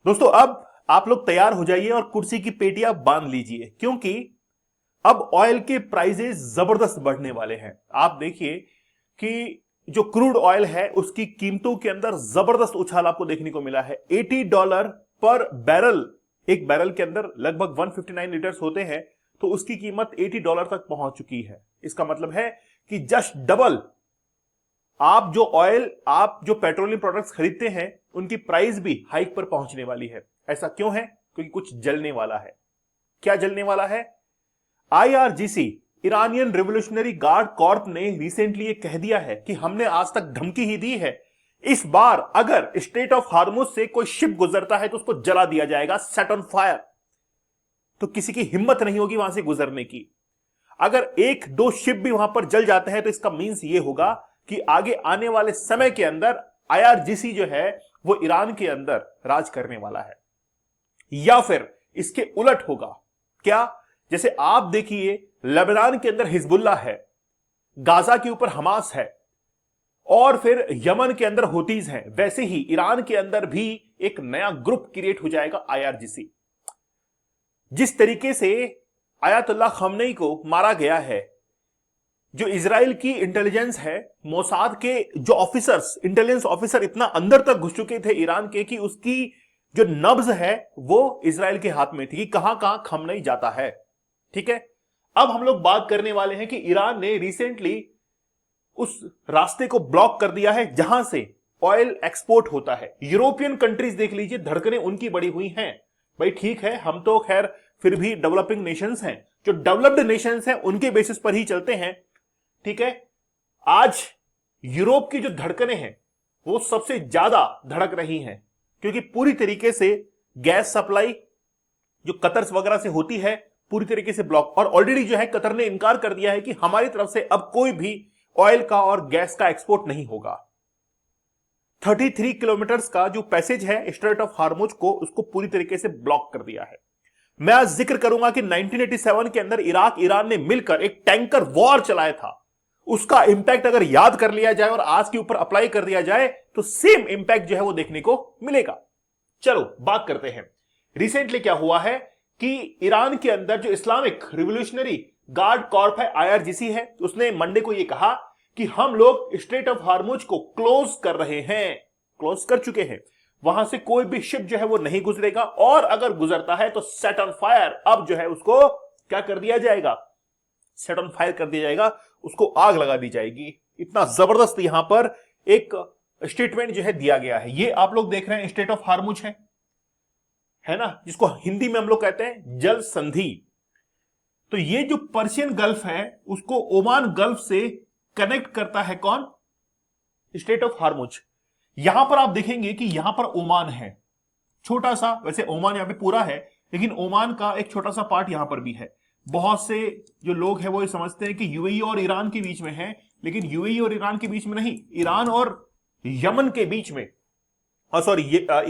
दोस्तों अब आप लोग तैयार हो जाइए और कुर्सी की पेटियां बांध लीजिए, क्योंकि अब ऑयल के प्राइसेस जबरदस्त बढ़ने वाले हैं। आप देखिए कि जो क्रूड ऑयल है उसकी कीमतों के अंदर जबरदस्त उछाल आपको देखने को मिला है। $80 पर बैरल, एक बैरल के अंदर लगभग 159 लीटर्स होते हैं, तो उसकी कीमत $80 तक पहुंच चुकी है। इसका मतलब है कि जस्ट डबल आप जो पेट्रोलियम प्रोडक्ट्स खरीदते हैं उनकी प्राइस भी हाइक पर पहुंचने वाली है। ऐसा क्यों है? क्योंकि कुछ जलने वाला है। क्या जलने वाला है? IRGC, Iranian revolutionary guard Corp ने रिसेंटली ये कह दिया है कि हमने आज तक धमकी ही दी है, इस बार अगर स्ट्रेट ऑफ हार्मुज से कोई शिप गुजरता है तो उसको जला दिया जाएगा, सेट ऑन फायर। तो किसी की हिम्मत नहीं होगी वहां से गुजरने की। अगर एक दो शिप भी वहां पर जल जाते हैं तो इसका मीन्स ये होगा कि आगे आने वाले समय के अंदर आईआरजीसी जो है वो ईरान के अंदर राज करने वाला है। या फिर इसके उलट होगा। क्या? जैसे आप देखिए, लेबनान के अंदर हिजबुल्लाह है, गाजा के ऊपर हमास है और फिर यमन के अंदर हुतीज हैं, वैसे ही ईरान के अंदर भी एक नया ग्रुप क्रिएट हो जाएगा, आईआरजीसी। जिस तरीके से आयतुल्लाह खमनेई को मारा गया है, जो इजराइल की इंटेलिजेंस है, मोसाद के जो ऑफिसर्स, इंटेलिजेंस ऑफिसर इतना अंदर तक घुस चुके थे ईरान के कि उसकी जो नब्ज है वो इजराइल के हाथ में थी कि कहां कहां खमनेई जाता है। ठीक है, अब हम लोग बात करने वाले हैं कि ईरान ने रिसेंटली उस रास्ते को ब्लॉक कर दिया है जहां से ऑयल एक्सपोर्ट होता है। यूरोपियन कंट्रीज देख लीजिए, धड़कनें उनकी बढ़ी हुई हैं। भाई ठीक है, हम तो खैर फिर भी डेवलपिंग नेशंस हैं, जो डेवलप्ड नेशंस हैं उनके बेसिस पर ही चलते हैं। ठीक है, आज यूरोप की जो धड़कनें हैं वो सबसे ज्यादा धड़क रही हैं, क्योंकि पूरी तरीके से गैस सप्लाई जो कतर वगैरह से होती है पूरी तरीके से ब्लॉक। और ऑलरेडी जो है कतर ने इनकार कर दिया है कि हमारी तरफ से अब कोई भी ऑयल का और गैस का एक्सपोर्ट नहीं होगा। 33 किलोमीटर्स का जो पैसेज है स्ट्रेट ऑफ हार्मुज को, उसको पूरी तरीके से ब्लॉक कर दिया है। मैं आज जिक्र करूंगा कि 1987 के अंदर इराक ईरान ने मिलकर एक टैंकर वॉर चलाया था। उसका इंपैक्ट अगर याद कर लिया जाए और आज के ऊपर अप्लाई कर दिया जाए तो सेम इंपैक्ट जो है वो देखने को मिलेगा। चलो बात करते हैं, रिसेंटली क्या हुआ है कि ईरान के अंदर जो इस्लामिक रिवोल्यूशनरी गार्ड कॉर्प है, आईआरजीसी है, उसने मंडे को यह कहा कि हम लोग स्ट्रेट ऑफ हार्मुज को क्लोज कर रहे हैं, क्लोज कर चुके हैं। वहां से कोई भी शिप जो है वो नहीं गुजरेगा और अगर गुजरता है तो सेट ऑन फायर। अब जो है उसको क्या कर दिया जाएगा? सेट ऑन फायर कर दिया जाएगा, उसको आग लगा दी जाएगी। इतना जबरदस्त यहां पर एक स्टेटमेंट जो है दिया गया है। ये आप लोग देख रहे हैं स्ट्रेट ऑफ हार्मुज है ना, जिसको हिंदी में हम लोग कहते हैं जल संधि। तो ये जो पर्शियन गल्फ है उसको ओमान गल्फ से कनेक्ट करता है कौन? Straight of Hormuz. यहां पर आप देखेंगे कि यहां पर ओमान है, छोटा सा, वैसे ओमान यहां पे पूरा है लेकिन ओमान का एक छोटा सा पार्ट यहां पर भी है। बहुत से जो लोग हैं वो ये समझते हैं कि यूएई और ईरान के बीच में है, लेकिन यूएई और ईरान के बीच में नहीं, ईरान और यमन के बीच में, सॉरी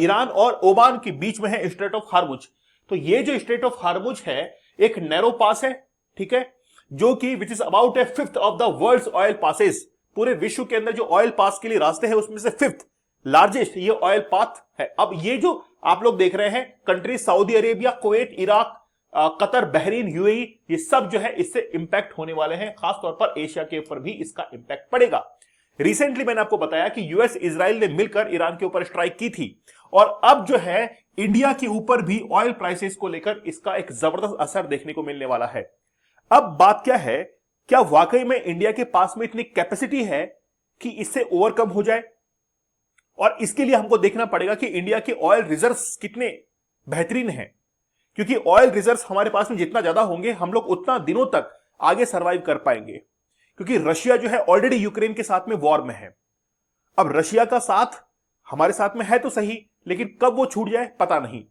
ईरान और ओमान के बीच में है स्ट्रेट ऑफ हार्मुज। तो ये जो स्ट्रेट ऑफ हार्मुज है एक नैरो पास है, ठीक है, जो कि which is about a fifth of the world's oil passes. पूरे विश्व के अंदर जो ऑयल पास के लिए रास्ते हैं उसमें से फिफ्थ लार्जेस्ट ये ऑयल पाथ है। अब ये जो आप लोग देख रहे हैं country, Saudi Arabia, Kuwait, Iraq, Qatar, Bahrain, UAE, ये सब जो है इससे इंपैक्ट होने वाले हैं। खासतौर पर एशिया के ऊपर भी इसका इंपैक्ट पड़ेगा। रिसेंटली मैंने आपको बताया कि यूएस इजराइल ने मिलकर ईरान के ऊपर स्ट्राइक की थी और अब जो है इंडिया के ऊपर भी ऑयल प्राइसेस को लेकर इसका एक जबरदस्त असर देखने को मिलने वाला है। अब बात क्या है, क्या वाकई में इंडिया के पास में इतनी कैपेसिटी है कि इससे ओवरकम हो जाए? और इसके लिए हमको देखना पड़ेगा कि इंडिया के ऑयल रिजर्व्स कितने बेहतरीन हैं, क्योंकि ऑयल रिजर्व्स हमारे पास में जितना ज्यादा होंगे हम लोग उतना दिनों तक आगे सरवाइव कर पाएंगे। क्योंकि रशिया जो है ऑलरेडी यूक्रेन के साथ में वॉर में है। अब रशिया का साथ हमारे साथ में है तो सही, लेकिन कब वो छूट जाए पता नहीं।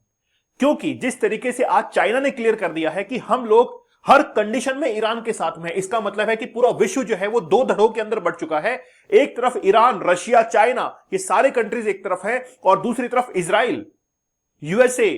क्योंकि जिस तरीके से आज चाइना ने क्लियर कर दिया है कि हम लोग हर कंडीशन में ईरान के साथ में है, इसका मतलब है कि पूरा विश्व जो है वो दो धड़ों के अंदर बढ़ चुका है। एक तरफ ईरान, रशिया, चाइना, ये सारे कंट्रीज एक तरफ है और दूसरी तरफ इजराइल, यूएसए,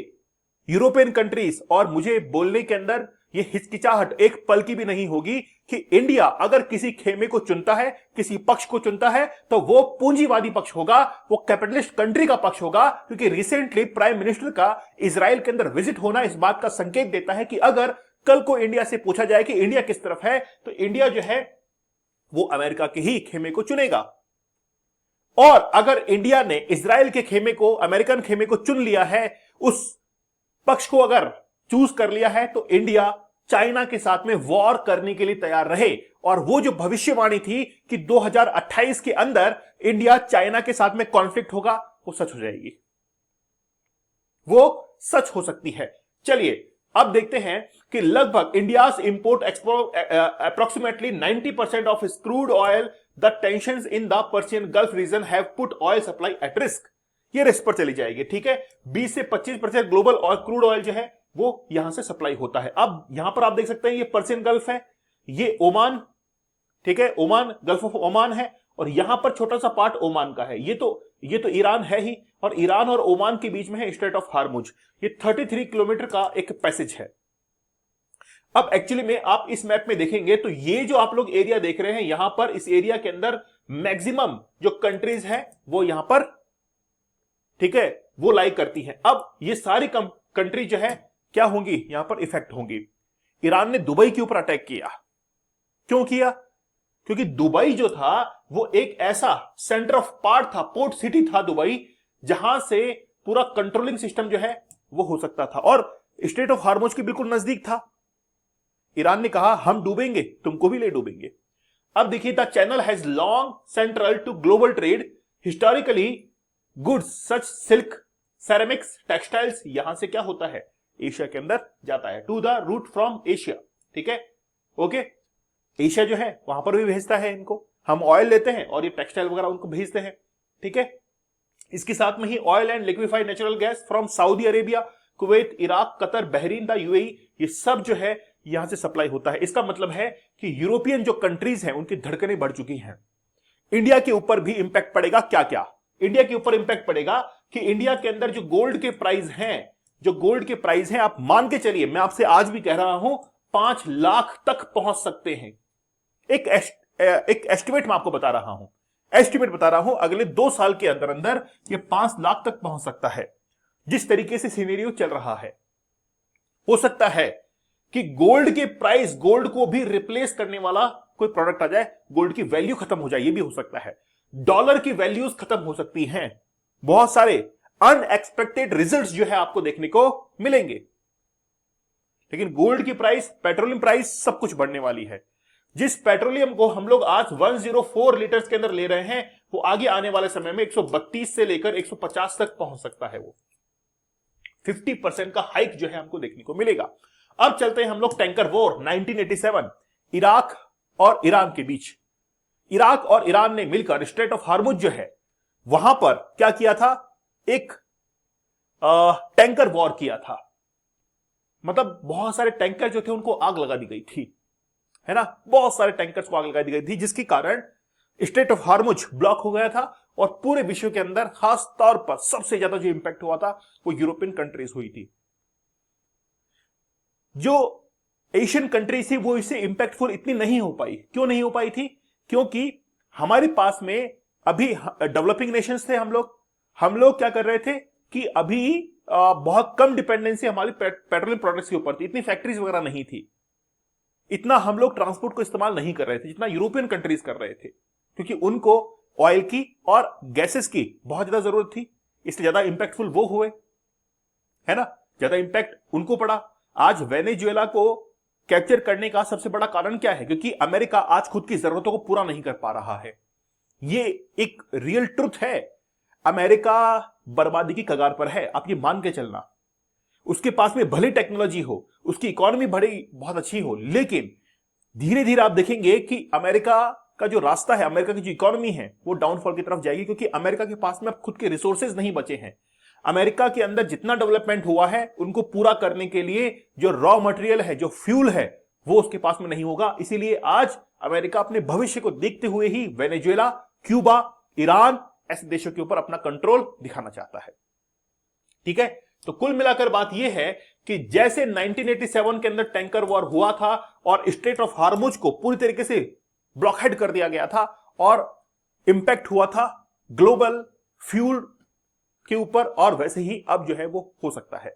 यूरोपियन कंट्रीज और मुझे बोलने के अंदर ये हिचकिचाहट एक पल की भी नहीं होगी कि इंडिया अगर किसी खेमे को चुनता है, किसी पक्ष को चुनता है, तो वो पूंजीवादी पक्ष होगा, वो कैपिटलिस्ट कंट्री का पक्ष होगा। क्योंकि रिसेंटली प्राइम मिनिस्टर का इजराइल के अंदर विजिट होना इस बात का संकेत देता है कि अगर कल को इंडिया से पूछा जाए कि इंडिया किस तरफ है, तो इंडिया जो है वो अमेरिका के ही खेमे को चुनेगा। और अगर इंडिया ने इजराइल के खेमे को, अमेरिकन खेमे को चुन लिया है, उस पक्ष को अगर चूज कर लिया है, तो इंडिया चाइना के साथ में वॉर करने के लिए तैयार रहे। और वो जो भविष्यवाणी थी कि 2028 के अंदर इंडिया चाइना के साथ में कॉन्फ्लिक्ट होगा, वो सच हो जाएगी, वो सच हो सकती है। चलिए अब देखते हैं कि लगभग India's import approximately 90% of crude oil, the tensions in the Persian Gulf region have put oil supply at risk. ये रिस्क पर चली जाएगी, ठीक है। 20 से 25% ग्लोबल ऑयल, क्रूड ऑयल जो है वो यहां से सप्लाई होता है। अब यहां पर आप देख सकते हैं ये पर्शियन गल्फ है, ये ओमान, ठीक है, ओमान, गल्फ ऑफ ओमान है, और यहां पर छोटा सा पार्ट ओमान का है। ये तो ईरान है ही, और ईरान और ओमान के बीच में है स्ट्रेट ऑफ हार्मुज। ये 33 किलोमीटर का एक पैसेज है। अब एक्चुअली में आप इस मैप में देखेंगे तो ये जो आप लोग एरिया देख रहे हैं, यहां पर इस एरिया के अंदर मैक्सिमम जो कंट्रीज हैं वो यहां पर, ठीक है, वो लाई करती हैं। अब ये सारी कंट्री जो है क्या होंगी, यहां पर इफेक्ट होंगी। ईरान ने दुबई के ऊपर अटैक किया। क्यों किया? क्योंकि दुबई जो था वो एक ऐसा सेंटर ऑफ पार्ट था, पोर्ट सिटी था दुबई, जहां से पूरा कंट्रोलिंग सिस्टम जो है वो हो सकता था, और स्ट्रेट ऑफ हार्मुज के बिल्कुल नजदीक था। ईरान ने कहा हम डूबेंगे, तुमको भी ले डूबेंगे। अब देखिए, the channel has long central to global trade, historically goods such silk, ceramics, textiles यहां से क्या होता है, एशिया के अंदर जाता है, to the route from Asia, ठीक है, ओके। एशिया जो है वहां पर भी भेजता है इनको, हम ऑयल लेते हैं और ये टेक्सटाइल वगैरह उनको भेजते हैं, ठीक है। इसके साथ में ही oil and liquefied natural gas from Saudi Arabia, Kuwait, Iraq, Qatar, Bahrain, the UAE, ये सब जो है यहां से सप्लाई होता है। इसका मतलब है कि यूरोपियन जो कंट्रीज हैं उनकी धड़कनें बढ़ चुकी हैं। इंडिया के ऊपर भी इंपैक्ट पड़ेगा। क्या क्या इंडिया के ऊपर इंपैक्ट पड़ेगा कि इंडिया के अंदर जो गोल्ड के प्राइस हैं, जो गोल्ड के प्राइस हैं, आप मान के चलिए, मैं आपसे आज भी कह रहा हूं 5 लाख तक पहुंच सकते हैं। एक एस्टिमेट मैं आपको बता रहा हूं, एस्टिमेट बता रहा हूं, अगले 2 साल के अंदर अंदर ये 5 लाख तक पहुंच सकता है। जिस तरीके से सिनेरियो चल रहा है, हो सकता है कि गोल्ड के प्राइस, गोल्ड को भी रिप्लेस करने वाला कोई प्रोडक्ट आ जाए, गोल्ड की वैल्यू खत्म हो जाए, ये भी हो सकता है। डॉलर की वैल्यूज खत्म हो सकती हैं। बहुत सारे अनएक्सपेक्टेड रिजल्ट्स जो है आपको देखने को मिलेंगे। लेकिन गोल्ड की प्राइस, पेट्रोलियम प्राइस, सब कुछ बढ़ने वाली है। जिस पेट्रोलियम को हम लोग आज 104 लीटर्स के अंदर ले रहे हैं, वो आगे आने वाले समय में 132 से लेकर 150 तक पहुंच सकता है। वो 50% का हाइक जो है हमको देखने को मिलेगा। अब चलते हैं हम लोग टैंकर वॉर 1987, इराक और ईरान के बीच। इराक और ईरान ने मिलकर स्ट्रेट ऑफ हार्मुज जो है वहां पर क्या किया था, एक टैंकर वॉर किया था। मतलब बहुत सारे टैंकर जो थे उनको आग लगा दी गई थी, है ना, बहुत सारे टैंकर्स को आग लगा दी गई थी, जिसके कारण स्ट्रेट ऑफ हार्मुज ब्लॉक हो गया था। और पूरे विश्व के अंदर खास तौर पर सबसे ज्यादा जो इंपैक्ट हुआ था वो यूरोपियन कंट्रीज हुई थी। जो एशियन कंट्रीज थी वो इससे इंपैक्टफुल इतनी नहीं हो पाई। क्यों नहीं हो पाई थी? क्योंकि हमारे पास में अभी डेवलपिंग नेशंस थे, हम लोग क्या कर रहे थे कि अभी बहुत कम डिपेंडेंसी हमारी पेट्रोलियम प्रोडक्ट्स के ऊपर थी, इतनी फैक्ट्रीज वगैरह नहीं थी, इतना हम लोग ट्रांसपोर्ट को इस्तेमाल नहीं कर रहे थे जितना यूरोपियन कंट्रीज कर रहे थे, क्योंकि उनको ऑयल की और गैसेस की बहुत ज्यादा जरूरत थी, इसलिए ज्यादा इंपैक्टफुल वो हुए, है ना, ज्यादा इंपैक्ट उनको पड़ा। आज वेनेजुएला को कैप्चर करने का सबसे बड़ा कारण क्या है? क्योंकि अमेरिका आज खुद की जरूरतों को पूरा नहीं कर पा रहा है। ये एक रियल ट्रुथ है। अमेरिका बर्बादी की कगार पर है, आप ये मान के चलना। उसके पास में भले टेक्नोलॉजी हो, उसकी इकोनॉमी बड़ी बहुत अच्छी हो, लेकिन धीरे धीरे आप देखेंगे कि अमेरिका का जो रास्ता है, अमेरिका की जो इकोनॉमी है वो डाउनफॉल की तरफ जाएगी, क्योंकि अमेरिका के पास में अब खुद के रिसोर्सेज नहीं बचे हैं। अमेरिका के अंदर जितना डेवलपमेंट हुआ है उनको पूरा करने के लिए जो रॉ मटेरियल है, जो फ्यूल है, वो उसके पास में नहीं होगा। इसीलिए आज अमेरिका अपने भविष्य को देखते हुए ही वेनेजुएला, क्यूबा, ईरान ऐसे देशों के ऊपर अपना कंट्रोल दिखाना चाहता है। ठीक है, तो कुल मिलाकर बात यह है कि जैसे 1987 के अंदर टैंकर वॉर हुआ था और स्ट्रेट ऑफ हार्मुज को पूरी तरीके से ब्लॉकहेड कर दिया गया था और इंपैक्ट हुआ था ग्लोबल फ्यूल के ऊपर, और वैसे ही अब जो है वो हो सकता है।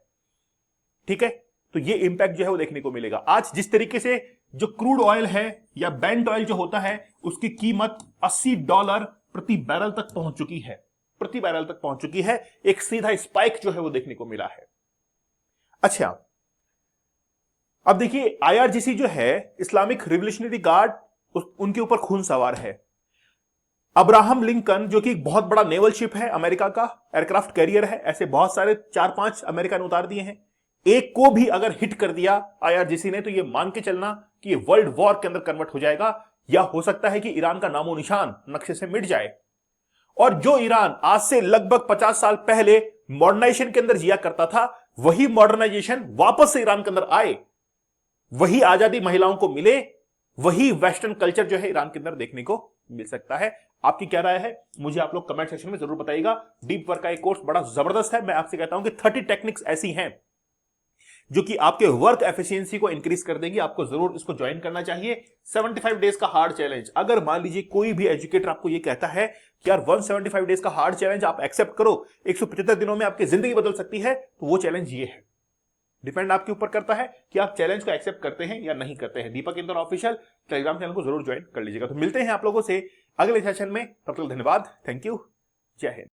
ठीक है, तो ये इंपैक्ट जो है वो देखने को मिलेगा। आज जिस तरीके से जो क्रूड ऑयल है या ब्रेंट ऑयल जो होता है उसकी कीमत $80 प्रति बैरल तक पहुंच चुकी है, प्रति बैरल तक पहुंच चुकी है। एक सीधा स्पाइक जो है वो देखने को मिला है। अच्छा, अब देखिए IRGC जो है, इस्लामिक रिवोल्यूशनरी गार्ड, उनके ऊपर खून सवार है। अब्राहम लिंकन जो कि एक बहुत बड़ा नेवल शिप है, अमेरिका का एयरक्राफ्ट कैरियर है, ऐसे बहुत सारे 4-5 अमेरिका ने उतार दिए हैं। एक को भी अगर हिट कर दिया IRGC ने तो ये मान के चलना कि ये वर्ल्ड वॉर के अंदर कन्वर्ट हो जाएगा, या हो सकता है कि ईरान का नामो निशान नक्शे से मिट जाए। और जो ईरान आज से लगभग 50 साल पहले मॉडर्नाइजेशन के अंदर जिया करता था, वही मॉडर्नाइजेशन वापस से ईरान के अंदर आए, वही आजादी महिलाओं को मिले, वही वेस्टर्न कल्चर जो है ईरान के अंदर देखने को मिल सकता है। आपकी क्या राय है मुझे आप लोग कमेंट सेक्शन में जरूर बताइएगा। डीप वर्क का एक कोर्स बड़ा जबरदस्त है। मैं आपसे कहता हूं कि 30 टेक्निक्स ऐसी हैं जो कि आपके वर्क एफिशिएंसी को इंक्रीज कर देंगी। आपको जरूर इसको ज्वाइन करना चाहिए। 75 डेज का हार्ड चैलेंज, अगर मान लीजिए कोई भी एजुकेटर आपको ये कहता है कि यार 175 डेज का हार्ड चैलेंज आप एक्सेप्ट करो, 175 दिनों में आपकी जिंदगी बदल सकती है, तो वो चैलेंज ये है। डिपेंड आपके ऊपर करता है कि आप चैलेंज को एक्सेप्ट करते हैं या नहीं करते हैं। दीपक इंदौर ऑफिशियल टेलीग्राम चैनल को जरूर ज्वाइन कर लीजिएगा। तो मिलते हैं आप लोगों से अगले सेशन में, तब तक धन्यवाद, थैंक यू, जय हिंद।